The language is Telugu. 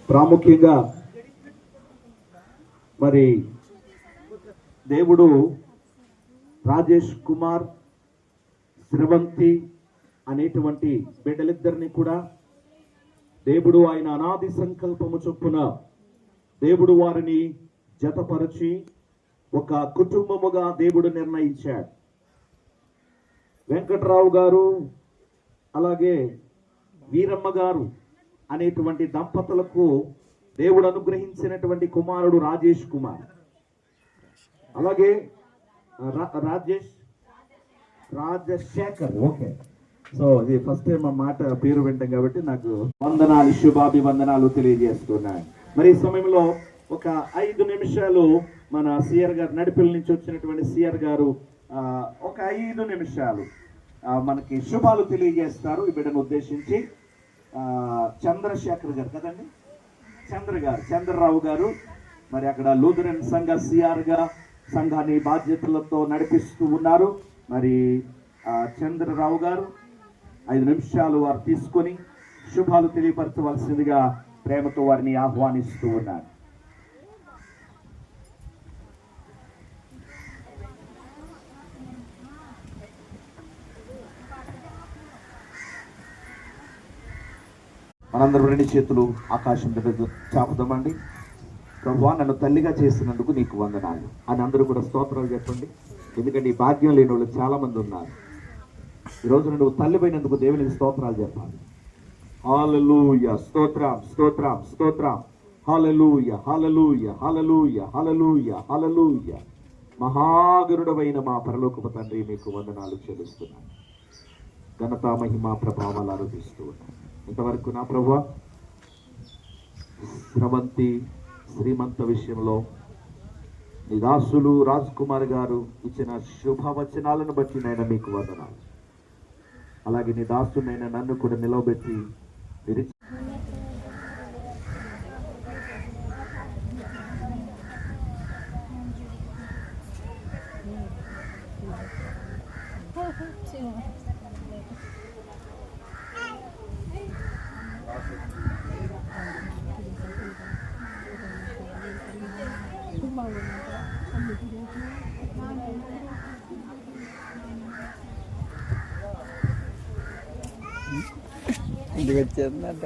ప్రాముఖ్యంగా మరి దేవుడు రాజేష్ కుమార్, శ్రవంతి అనేటువంటి బిడ్డలిద్దరిని కూడా దేవుడు ఆయన అనాది సంకల్పము చొప్పున దేవుడు వారిని జతపరచి ఒక కుటుంబముగా దేవుడు నిర్ణయించాడు. వెంకట్రావు గారు అలాగే వీరమ్మ గారు అనేటువంటి దంపతులకు దేవుడు అనుగ్రహించినటువంటి కుమారుడు రాజేష్ కుమార్. అలాగే రాజశేఖర్. ఓకే, సో ఇది ఫస్ట్ టైం ఆ మాట పేరు వింటాం కాబట్టి నాకు వందనాలు, శుభాభివందనాలు తెలియజేస్తున్నాను. మరి ఈ సమయంలో ఒక 5 నిమిషాలు మన సిఆర్ గారు, నడిపిల్ నుంచి వచ్చినటువంటి సిఆర్ గారు ఒక 5 నిమిషాలు మనకి శుభాలు తెలియజేస్తారు ఈ బిడ్డను ఉద్దేశించి. చంద్రశేఖర్ గారు కదండి, చంద్రరావు గారు మరి అక్కడ లూథరన్ సంఘ సిఆర్గా సంఘాన్ని బాధ్యతలతో నడిపిస్తూ ఉన్నారు. మరి చంద్రరావు గారు 5 నిమిషాలు వారు తీసుకొని శుభాలు తెలియపరచవలసిందిగా ప్రేమతో వారిని ఆహ్వానిస్తూ ఉన్నారు. మనందరూ 2 చేతులు ఆకాశం దగ్గర చాపుదామండి. ప్రభువా, నన్ను తల్లిగా చేసినందుకు నీకు వందనాలు అని అందరూ కూడా స్తోత్రాలు చెప్పండి. ఎందుకంటే ఈ భాగ్యం లేని వాళ్ళు చాలా మంది ఉన్నారు. ఈరోజు నువ్వు తల్లిపోయినందుకు దేవునికి స్తోత్రాలు చెప్పాలి. హల్లెలూయా, స్తోత్రం స్తోత్రం స్తోత్రం, హల్లెలూయా హల్లెలూయా హల్లెలూయా హల్లెలూయా హల్లెలూయా. మహాగరుడవైన మా పరలోకపు తండ్రి, మీకు వందనాలు చెల్లిస్తున్నాను. ఘనత మహిమ ప్రభావాలు ఆరోపిస్తూ ఉన్నాను. ఇంతవరకు నా ప్రభువా, శ్రవంతి శ్రీమంత విషయంలో నీ దాసులు రాజ్ కుమార్ గారు ఇచ్చిన శుభవచనాలను బట్టి నైనా మీకు వందనాలు. అలాగే నీ దాసునైనా నన్ను కూడా నిలవబెట్టి ఇంటికి వచ్చేస్తుందంట.